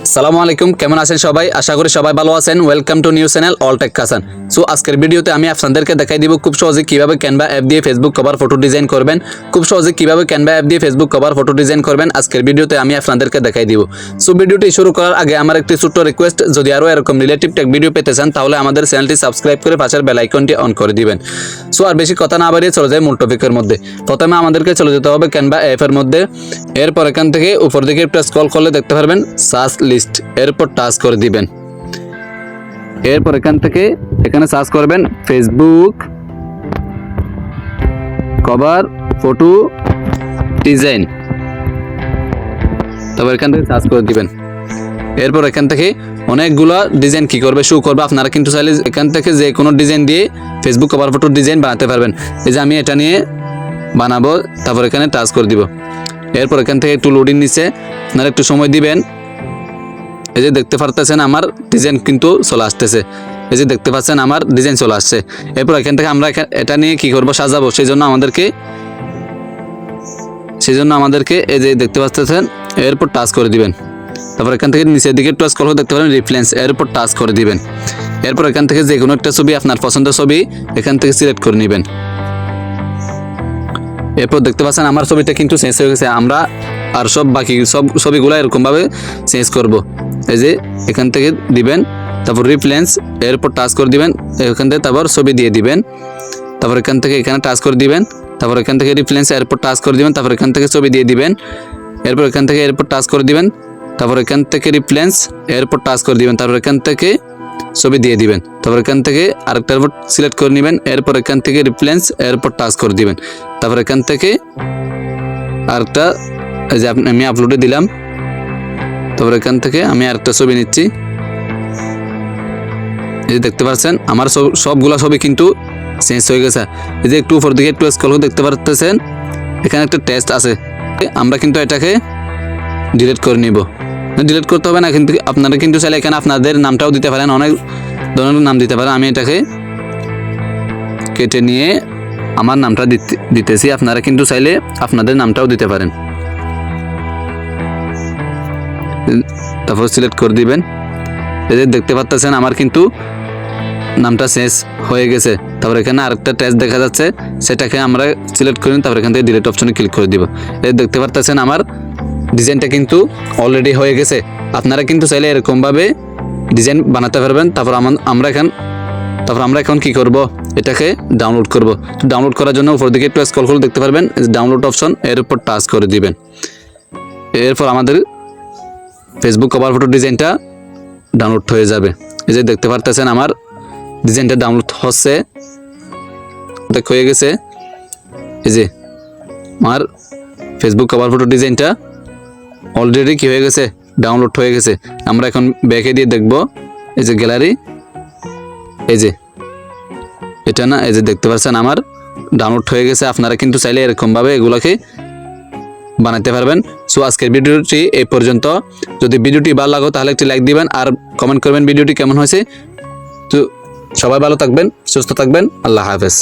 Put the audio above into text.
আসসালামু আলাইকুম, কেমন আছেন সবাই? আশা করি সবাই ভালো আছেন। Welcome to new channel all tech Hasan. So আজকের ভিডিওতে আমি আপনাদেরকে দেখাই দিব খুব সহজে কিভাবে ক্যানভা অ্যাপ দিয়ে ফেসবুক কভার ফটো ডিজাইন করবেন। খুব সহজে কিভাবে ক্যানভা অ্যাপ দিয়ে ফেসবুক কভার ফটো ডিজাইন করবেন আজকের ভিডিওতে আমি আপনাদেরকে দেখাই দিব। সো ভিডিওটি শুরু করার আগে আমার একটি ছোট্ট রিকোয়েস্ট, যদি আরও এরকম রিলেটিভ টেক ভিডিও পেতে চান তাহলে আমাদের চ্যানেলটি সাবস্ক্রাইব করে পাশের বেল আইকনটি অন করে দিবেন। সো আর বেশি কথা না বাড়িয়ে চলে যায় মূল টপিকের মধ্যে। প্রথমে আমাদেরকে চলে যেতে হবে ক্যানভা অ্যাপের মধ্যে। এরপর এখান থেকে উপর দিকে একটু স্ক্রল করলে দেখতে পারবেন সার্চ লিস্ট, এরপর টাচ করে দিবেন। এরপর এখান থেকে এখানে সার্চ করবেন ফেসবুক কভার ফটো ডিজাইন, তারপর এখান থেকে সার্চ করে দিবেন। এরপর এখান থেকে অনেকগুলো ডিজাইন কি করবে শো করবে। আপনারা কিন্তু চাইলে এখান থেকে যে কোনো ডিজাইন দিয়ে ফেসবুক কভার ফটো ডিজাইন বানাতে পারবেন। এই যে আমি এটা নিয়ে বানাবো, তারপর এখানে টাচ করে দিব। এরপর এখান থেকে একটু লোডিং নিচ্ছে, আপনারা একটু সময় দিবেন। এই যে দেখতে পারতেছেন আমার ডিজাইন কিন্তু চলে আসতেছে। এই যে দেখতে পাচ্ছেন আমার ডিজাইন চলে আসছে। এরপর এখান থেকে আমরা এটা নিয়ে কি করব, সাজাবো। সেই জন্য আমাদেরকে এই যে দেখতে পাচ্ছেন এরপর টাচ করে দিবেন। তারপর এখান থেকে নিচের দিকে টাচ করলে দেখতে পারেন রিফ্লেন্স, এরপর টাচ করে দিবেন। এরপর এখান থেকে যে কোনো একটা ছবি, আপনার পছন্দের ছবি এখান থেকে সিলেক্ট করে নেবেন। এরপর দেখতে পাচ্ছেন আমার ছবিটা কিন্তু চেঞ্জ হয়ে গেছে। আমরা আর বাকি সব ছবিগুলো এরকমভাবে চেঞ্জ করব। এই যে এখান থেকে দিবেন, তারপর রিফ্লেন্স, এরপর টাচ করে দিবেন। এখান থেকে তারপর ছবি দিয়ে দিবেন। তারপর এখান থেকে এখানে টাচ করে দিবেন। তারপর এখান থেকে রিফ্লেন্স, এরপর টাচ করে দিবেন। তারপর এখান থেকে ছবি দিয়ে দিবেন। এরপর এখান থেকে এরপর টাচ করে দিবেন। তারপর এখান থেকে রিফ্লেন্স, এরপর টাচ করে দিবেন। তারপর এখান থেকে ছবি দিয়ে দিবেন। তারপর এখান থেকে আরেকটার উপর সিলেক্ট করে নেবেন। এরপর এখান থেকে রিফ্লেন্স, এরপর টাচ করে দিবেন। তারপর এখান থেকে আরেকটা, এই যে আমি আপলোডে দিলাম। তারপর এখান থেকে আমি আরেকটা ছবি নিচ্ছি। এই যে দেখতে পাচ্ছেন আমার সবগুলা ছবি কিন্তু চেঞ্জ হয়ে গেছে। এই যে একটু উপর দিকে একটু স্ক্রল করে দেখতে পাচ্ছেন এখানে একটা টেক্সট আছে। আমরা কিন্তু এটাকে ডিলিট করে নিব। ডিলিট করতে হবে না, কিন্তু আপনারা কিন্তু চাইলে এখানে আপনাদের নামটাও দিতে পারেন, অনেক ধরনের নাম দিতে পারেন। আমি এটাকে কেটে নিয়ে আমার নামটা দিতেছি। আপনারা কিন্তু চাইলে আপনাদের নামটাও দিতে পারেন। তারপর সিলেক্ট করে দিবেন। এই যে দেখতে পাচ্ছেন আমার কিন্তু নামটা চেঞ্জ হয়ে গেছে। তারপর এখানে আরেকটা টেক্সট দেখা যাচ্ছে, সেটাকে আমরা সিলেক্ট করে নিই। তারপর এখান থেকে ডিলিট অপশনে ক্লিক করে দিব। এই দেখতে পাচ্ছেন আমার ডিজাইনটা কিন্তু অলরেডি হয়ে গেছে। আপনারা কিন্তু চাইলে এরকমভাবে ডিজাইন বানাতে পারবেন। তারপর আমরা এখন কি করব, এটাকে ডাউনলোড করব। ডাউনলোড করার জন্য উপর দিকে একটু স্ক্রল করে দেখতে পারবেন ডাউনলোড অপশন, এর উপর টাচ করে দিবেন। এরপর আমাদের ফেসবুক কভার ফটো ডিজাইনটা ডাউনলোড হয়ে যাবে। এই যে দেখতে পারতেছেন আমার ডিজাইনটা ডাউনলোড হচ্ছে, হয়ে গেছে। এই যে আমার ফেসবুক কভার ফটো ডিজাইনটা অলরেডি কি হয়ে গেছে, ডাউনলোড হয়ে গেছে। আমরা এখন ব্যাকে দিয়ে দেখব। এই যে গ্যালারি, এই যে এটা না, এই যে দেখতে পাচ্ছেন আমার ডাউনলোড হয়ে গেছে। আপনারা কিন্তু চাইলে এরকমভাবে এগুলোকে বানাতে পারবেন। সো আজকের ভিডিওটি এই পর্যন্ত। যদি ভিডিওটি ভালো লাগে তাহলে একটি লাইক দিবেন আর কমেন্ট করবেন ভিডিওটি কেমন হয়েছে। তো সবাই ভালো থাকবেন, সুস্থ থাকবেন। আল্লাহ হাফেজ।